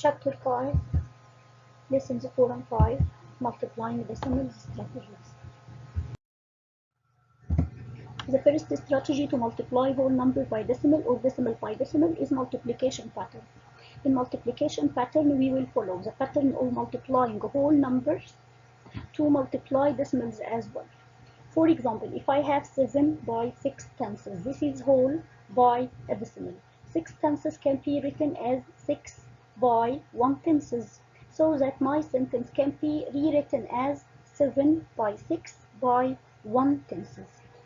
Chapter 5, Lessons 4 and 5, Multiplying Decimals Strategies. The first strategy to multiply whole number by decimal or decimal by decimal is multiplication pattern. In multiplication pattern, we will follow the pattern of multiplying whole numbers to multiply decimals as well. For example, if I have 7 by 6 tenths, this is whole by a decimal. 6 tenths can be written as 6 by 1 tenths, so that my sentence can be rewritten as 7 by 6 by 1 tenths.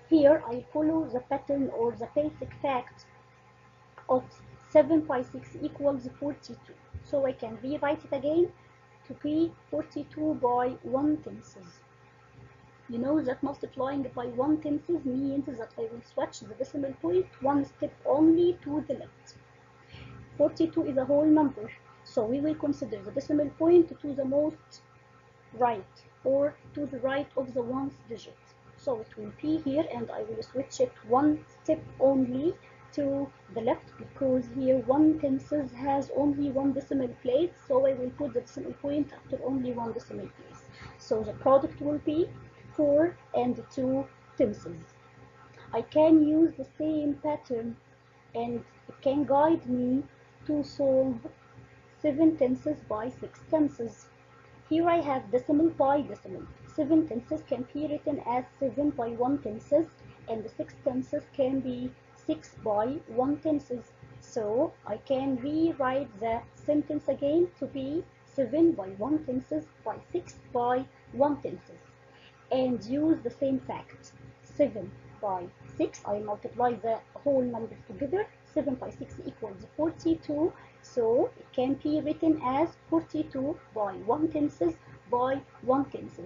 Here I follow the pattern or the basic fact of 7 by 6 equals 42. So I can rewrite it again to be 42 by 1 tenths. You know that multiplying by 1 tenths means that I will switch the decimal point one step only to the left. 42 is a whole number, so we will consider the decimal point to the most right or to the right of the 1st digit. So it will be here, and I will switch it one step only to the left, because here 1 tenths has only one decimal place, so I will put the decimal point after only one decimal place. So the product will be 4 and 2 tenths. I can use the same pattern and it can guide me to solve 7 tenths by 6 tenths. Here I have decimal by decimal. 7 tenths can be written as 7 by 1 tenths, and 6 tenths can be 6 by 1 tenths. So I can rewrite the sentence again to be 7 by 1 tenths by 6 by 1 tenths, and use the same fact. 7 by 6, I multiply the whole numbers together. 7 by 6 equals 42, so it can be written as 42 by 1 tenths by 1 tenths.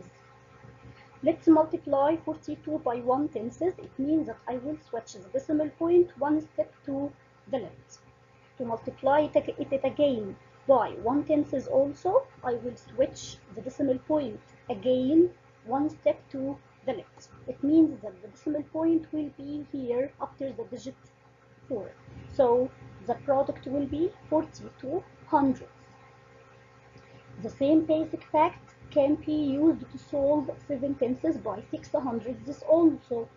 Let's multiply 42 by 1 tenths. It means that I will switch the decimal point one step to the left. To multiply it again by 1 tenths also, I will switch the decimal point again one step to the left. It means that the decimal point will be here after the digit 4. So the product will be 42 hundredths. The same basic fact can be used to solve 7 tenths by 6 hundredths also.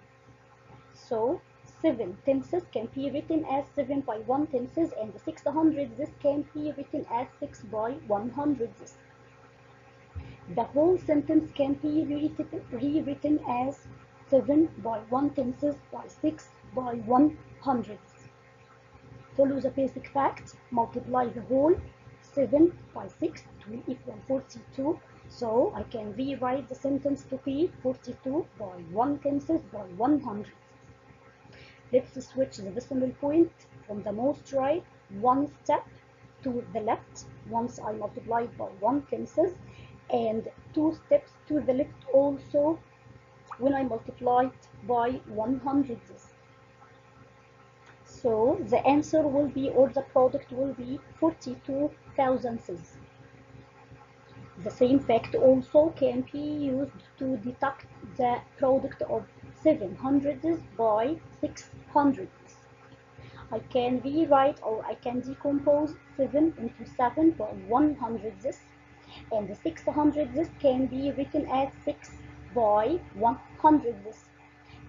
So 7 tenths can be written as 7 by 1 tenths, and 6 hundredths can be written as 6 by 1 hundredths. The whole sentence can be rewritten as 7 by 1 tenths by 6 by 1 hundredths. Follow the basic fact, multiply the whole. 7 by 6 will equal 42, so I can rewrite the sentence to be 42 by 1 tenths by 1 hundredth. Let's switch the decimal point from the most right one step to the left once I multiply by 1 tenths, and 2 steps to the left also when I multiply it by 1 hundredths. So the answer will be, or the product will be, 42 thousandths. The same fact also can be used to deduct the product of 7 hundredths by 6 hundredths. I can rewrite, or I can decompose 7 into 7 by 1 hundredths, and the 6 hundredths can be written as 6 by 1 hundredths.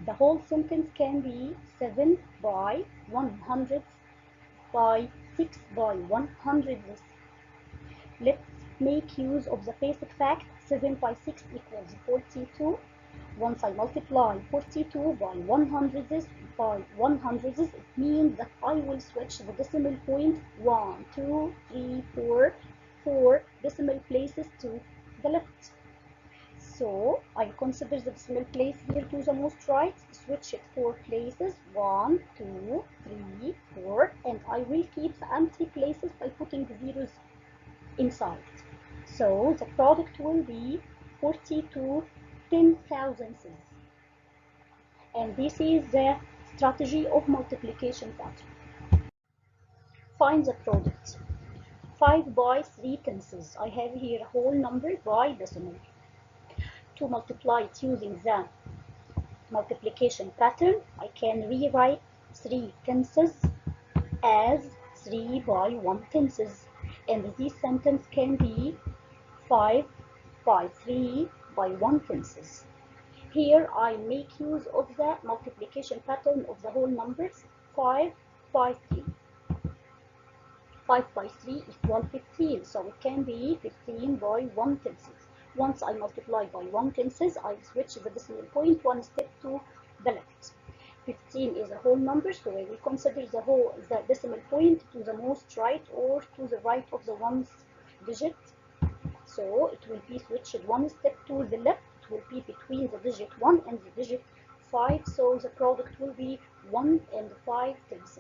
The whole sentence can be 7 by 1 hundredth by 6 by 1 hundredths. Let's make use of the basic fact. 7 by 6 equals 42. Once I multiply 42 by 1 hundredths by 1 hundredths, it means that I will switch the decimal point 1, 2, 3, 4 decimal places to the left. So I consider the decimal place here to the most right, switch it 4 places, 1, 2, 3, 4, and I will keep the empty places by putting the zeros inside. So the product will be 42 10,000ths. And this is the strategy of multiplication pattern. Find the product. 5 by 3 tenths. I have here a whole number by decimal. To multiply it using the multiplication pattern, I can rewrite 3 tenths as 3 by 1 tenths, and this sentence can be 5 by 3 by 1 tenths. Here I make use of the multiplication pattern of the whole numbers. 5 by 3. 5 by 3 equals 15, so it can be 15 by 1 tenths. Once I multiply by 1 tenths, I switch the decimal point one step to the left. 15 is a whole number, so I will consider the decimal point to the most right or to the right of the ones digit. So it will be switched one step to the left. It will be between the digit 1 and the digit 5, so the product will be 1 and 5 tenths.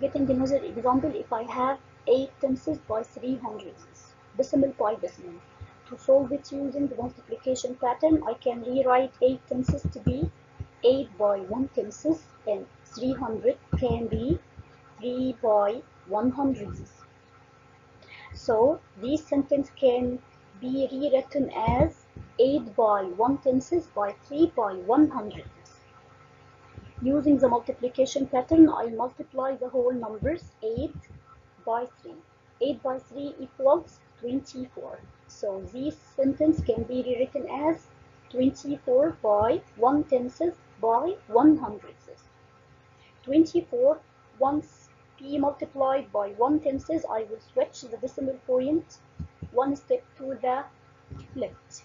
Getting another example, if I have 8 tenths by 3 hundredths, decimal by decimal. To solve it using the multiplication pattern, I can rewrite 8 tenths to be 8 by 1 tenths, and 300 can be 3 by 1 hundredths. So this sentence can be rewritten as 8 by 1 tenths by 3 by 1 hundredths. Using the multiplication pattern, I multiply the whole numbers 8 by 3. 8 by 3 equals 24. So this sentence can be rewritten as 24 by 1 tenths by 1 hundredths. 24, once p multiplied by 1 tenths, I will switch the decimal point one step to the left.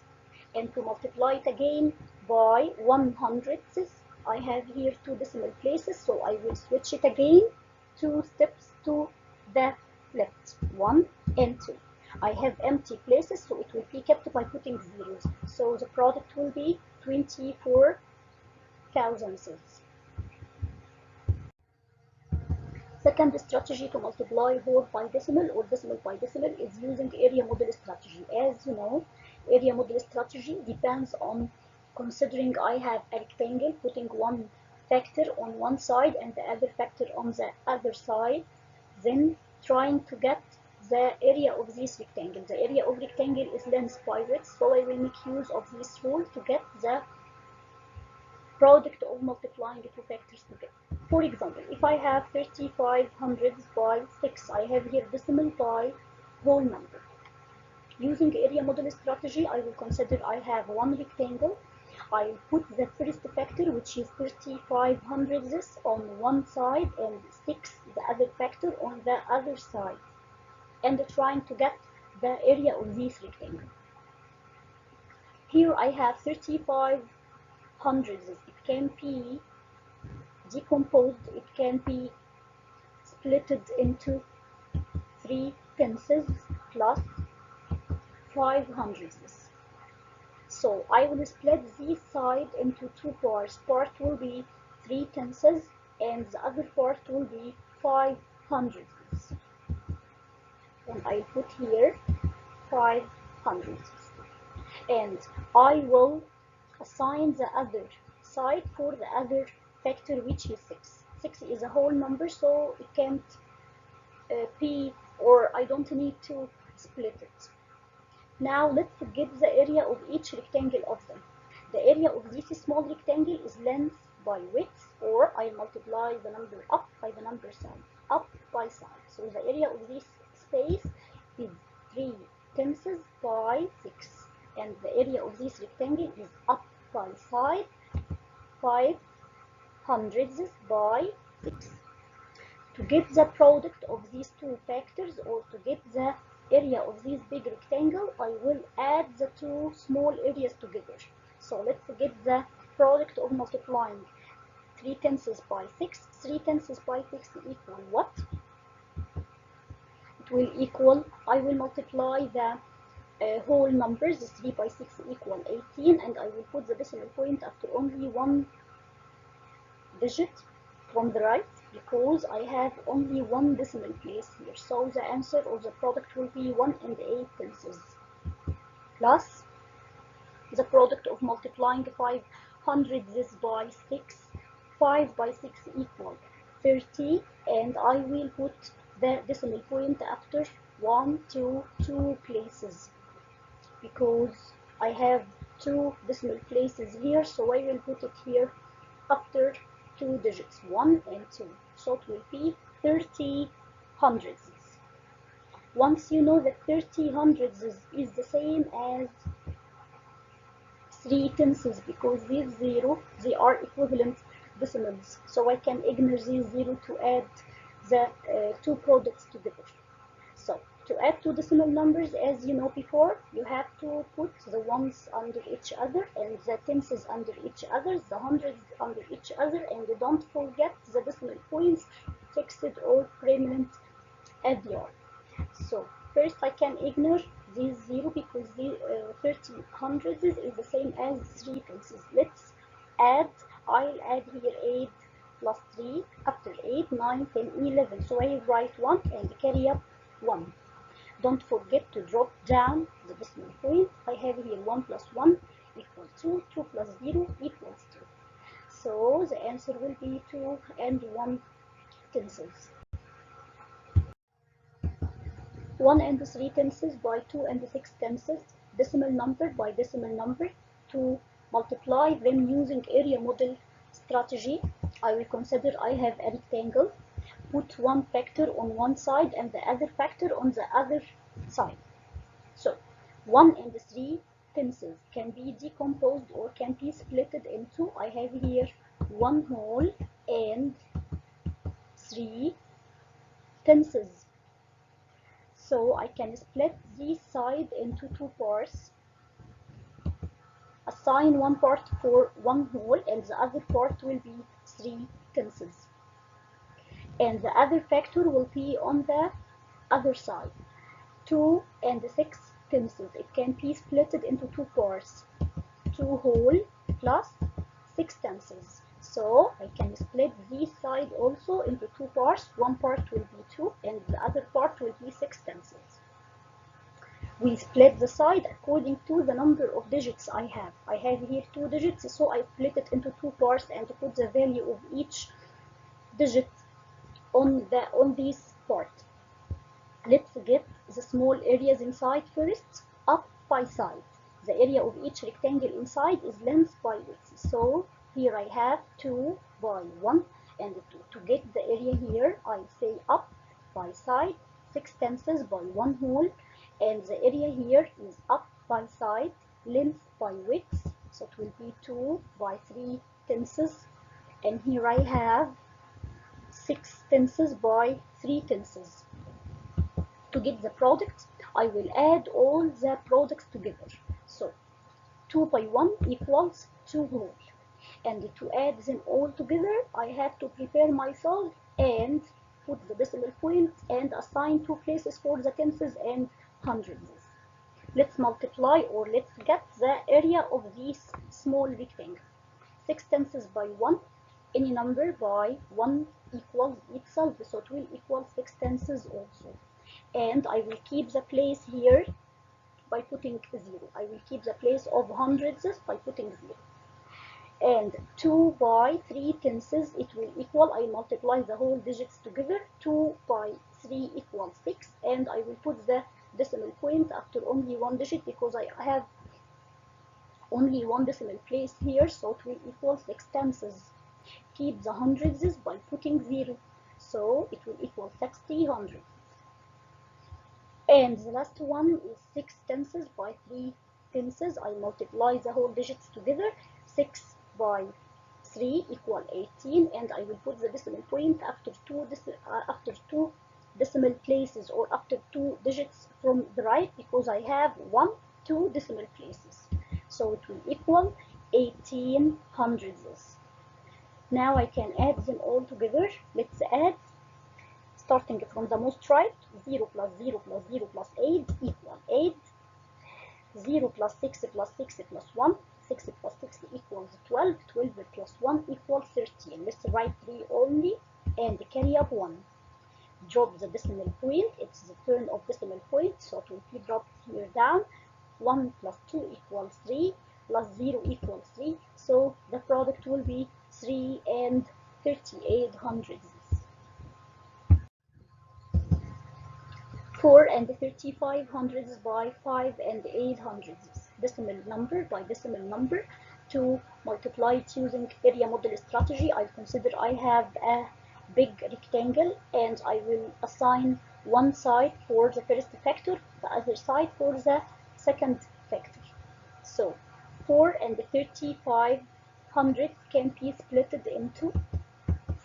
And to multiply it again by 1 hundredths, I have here 2 decimal places, so I will switch it again 2 steps to the left, 1 and 2. I have empty places, so it will be kept by putting zeros. So the product will be 24 thousandths. Second strategy to multiply whole by decimal or decimal by decimal is using area model strategy. As you know, area model strategy depends on considering I have a rectangle, putting one factor on one side and the other factor on the other side, then trying to get the area of this rectangle. The area of rectangle is length by width, so I will make use of this rule to get the product of multiplying two factors together. For example, if I have 35 hundredths by 6, I have here decimal by whole number. Using area model strategy, I will consider I have one rectangle. I will put the first factor, which is 35 hundredths, on one side and 6, the other factor, on the other side, and trying to get the area of this rectangle. Here I have 35 hundredths. It can be decomposed, it can be splitted into 3 tenths plus 5 hundredths. So I will split this side into 2 parts. Part will be 3 tenths and the other part will be 5 hundredths. And I put here 5 hundredths. And I will assign the other side for the other factor, which is 6. 6 is a whole number, so it can't be, or I don't need to split it. Now let's get the area of each rectangle of them. The area of this small rectangle is length by width, or I multiply the number up by the number side, up by side. So the area of this space is 3 tenths by 6, and the area of this rectangle is up by side 5 hundredths by 6. To get the product of these two factors, or to get the area of this big rectangle, I will add the two small areas together. So let's get the product of multiplying 3 tenths by 6. 3 tenths by 6 equal what? It will equal, I will multiply the whole numbers. 3 by 6 equal 18, and I will put the decimal point after only one digit from the right, because I have only one decimal place here. So the answer of the product will be 1 and 8 tenths, plus the product of multiplying 5 hundredths by 6. 5 by 6 equal 30, and I will put the decimal point after 1, 2, 2 places, because I have 2 decimal places here, so I will put it here after 2 digits, 1 and 2. So it will be 30 hundredths. Once you know that 30 hundredths is the same as 3 tenths, because these zero, they are equivalent decimals, so I can ignore these zero to add the two products together. So to add two decimal numbers, as you know before, you have to put the ones under each other and the tenths under each other, the hundreds under each other, and don't forget the decimal points, fixed or permanent at the end. So first I can ignore these zero because the 30 hundredths is the same as 3 tenths. Let's add. I'll add here 8 plus 3. After 8, 9, 10, 11. So I write 1 and carry up 1. Don't forget to drop down the decimal point. I have here 1 plus 1 equals 2. 2 plus 0 equals 2. So the answer will be 2 and 1 tenths. 1 and 3 tenths by 2 and 6 tenths, decimal number by decimal number. To multiply them using area model strategy, I will consider I have a rectangle. Put one factor on one side and the other factor on the other side. So 1 and 3 tenths can be decomposed or can be split into, I have here 1 whole and 3 tenths. So I can split this side into two parts, assign one part for 1 whole and the other part will be 3 tenths. And the other factor will be on the other side. 2 and 6 tenths. It can be split into two parts, 2 whole plus 6 tenths. So I can split this side also into two parts. One part will be 2 and the other part will be 6 tenths. We split the side according to the number of digits I have. I have here 2 digits, so I split it into two parts and put the value of each digit on this part. Let's get the small areas inside first, up by side. The area of each rectangle inside is length by width. So here I have 2 by 1, and to get the area here, I say up by side, 6 tenths by 1 whole, and the area here is up by side, length by width, so it will be 2 by 3 tenths, and here I have 6 tenths by 3 tenths. To get the product, I will add all the products together. So 2 by 1 equals 2 whole. And to add them all together, I have to prepare myself and put the decimal point and assign two places for the tenths and hundredths. Let's multiply, or let's get the area of this small rectangle. 6 tenths by 1, any number by 1 equals itself, so it will equal 6 tenths also. And I will keep the place here by putting 0. I will keep the place of hundredths by putting 0. And 2 by 3 tenths, it will equal, I multiply the whole digits together, 2 by 3 equals 6, and I will put the decimal point after only one digit because I have only one decimal place here, so it will equal 6 tenths. Keep the hundredths by putting 0, so it will equal 60 hundredths. And the last one is 6 tenths by 3 tenths. I multiply the whole digits together, 6 by 3 equal 18, and I will put the decimal point after two decimal places, or after 2 digits from the right, because I have 2 decimal places. So it will equal 18 hundredths. Now I can add them all together. Let's add. Starting from the most right, 0 plus 0 plus 0 plus 8 equal 8. 0 plus 6 plus 6 plus 1. 6 plus 6 equals 12. 12 plus 1 equals 13. Let's write 3 only and carry up 1. Drop the decimal point. It's the turn of decimal point, so it will be dropped here down. 1 plus 2 equals 3 plus 0 equals 3. So the product will be 3 and 38 hundredths. 4 and 35 hundredths by 5 and 8 hundredths. Decimal number by decimal number. To multiply it using area model strategy, I consider I have a big rectangle, and I will assign one side for the first factor, the other side for the second factor. So 4 and 3500 can be split into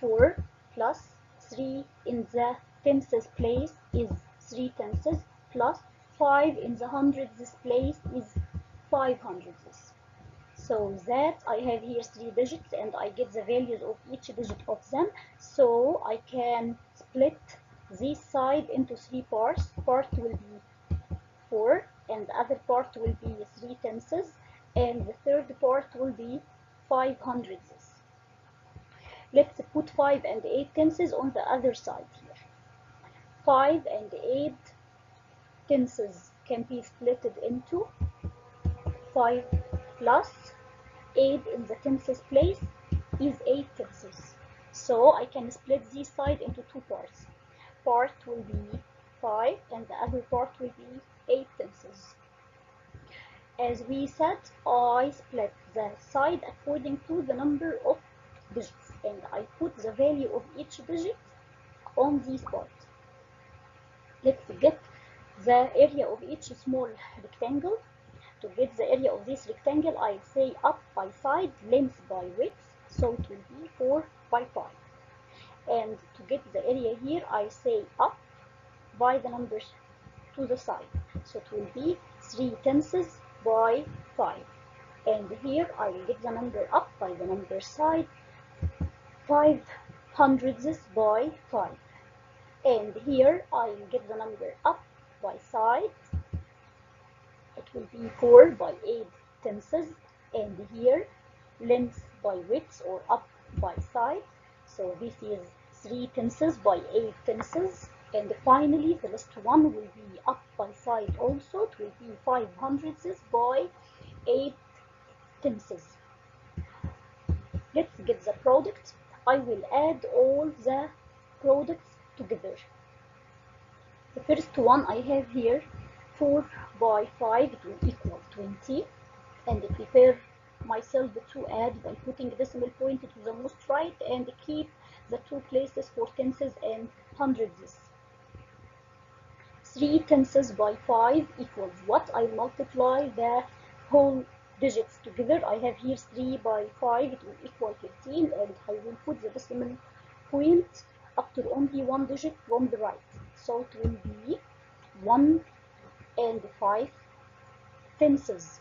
4 plus 3 in the tenths place is 3 tenths plus 5 in the hundredths place is 5 hundredths. So that I have here 3 digits and I get the values of each digit of them. So I can split this side into 3 parts. Part will be 4 and the other part will be 3 tenths and the third part will be 5 hundredths. Let's put 5 and 8 tenths on the other side here. 5 and 8 tenths can be split into 5 plus 8 in the tenths place is 8 tenths. So I can split this side into 2 parts. Part will be 5 and the other part will be 8 tenths. As we said, I split the side according to the number of digits and I put the value of each digit on this part. Let's get the area of each small rectangle. To get the area of this rectangle, I say up by side, length by width, so it will be 4 by 5. And to get the area here, I say up by the numbers to the side, so it will be 3 tenths by 5. And here I will get the number up by the number side, 5 hundredths by 5. And here I will get the number up by side, it will be 4 by 8 tenths, and here length by width or up by side, so this is 3 tenths by 8 tenths, and finally the last one will be up by side also, it will be 5 hundredths by 8 tenths. Let's get the product. I will add all the products together. The first one I have here, 4 by 5, it will equal 20, and I prepare myself to add by putting decimal point to the most right and keep the 2 places for tenths and hundredths. 3 tenths by 5 equals what? I multiply the whole digits together. I have here 3 by 5, it will equal 15, and I will put the decimal point after only one digit from the right. So it will be 1 and 5 tenths.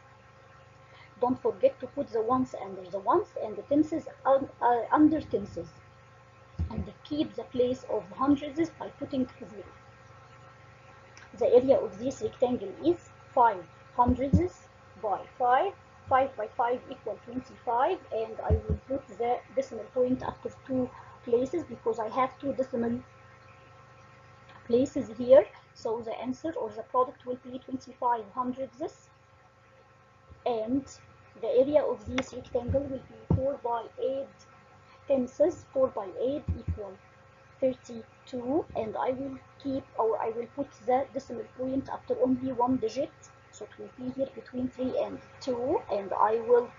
Don't forget to put the ones under the ones and the tenths under tenths. And keep the place of hundredths by putting 0. The area of this rectangle is 5 hundredths by 5. 5 by 5 equals 25, and I will put the decimal point after 2 places because I have 2 decimal places here. So the answer or the product will be 25 hundredths, and the area of this rectangle will be 4 by 8 tenths. 4 by 8 equals 32, and I will keep, or I will put the decimal point after only one digit, so it will be here between 3 and 2, and I will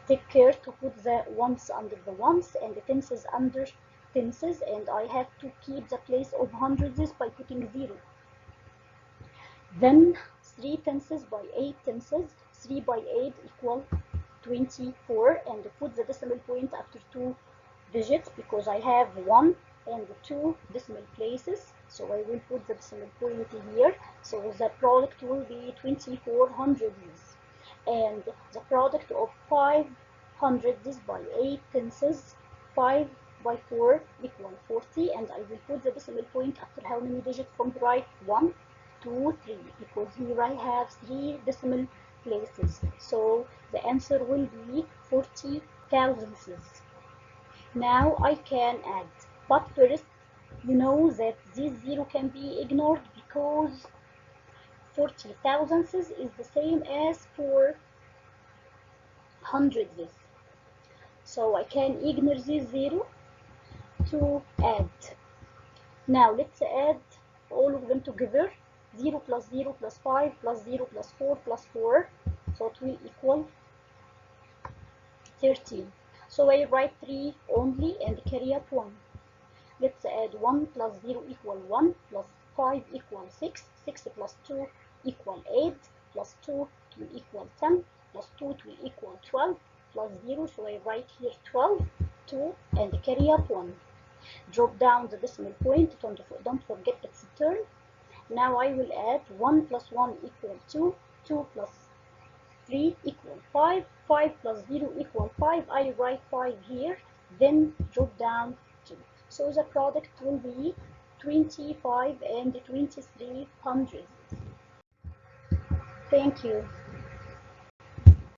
take care to put the ones under the ones and the tenths under tenths, and I have to keep the place of hundredths by putting 0. Then 3 tenths by 8 tenths, 3 by 8 equal 24, and put the decimal point after 2 digits because I have 1 and 2 decimal places, so I will put the decimal point here. So the product will be 24 hundredths, and the product of 5 hundredths by 8 tenths, 5 by 4 equal 40, and I will put the decimal point after how many digits from the right? 1, 2, 3, because here I have 3 decimal places, so the answer will be 40 thousandths. Now I can add, but first you know that this 0 can be ignored because 40 thousandths is the same as 4 hundredths. So I can ignore this 0 to add. Now let's add all of them together. 0 plus 0 plus 5 plus 0 plus 4 plus 4. So it will equal 13. So I write 3 only and carry up 1. Let's add 1 plus 0 equal 1, plus 5 equal 6, 6 plus 2 equal 8, plus 2 it will equal 10, plus 2 it will equal 12, plus 0, so I write here 12, 2, and carry up 1. Drop down the decimal point, don't forget its turn. Now I will add 1 plus 1 equal 2, 2 plus 3 equal 5, 5 plus 0 equal 5, I write 5 here, then drop down 2. So the product will be 25 and 23 hundredths. Thank you.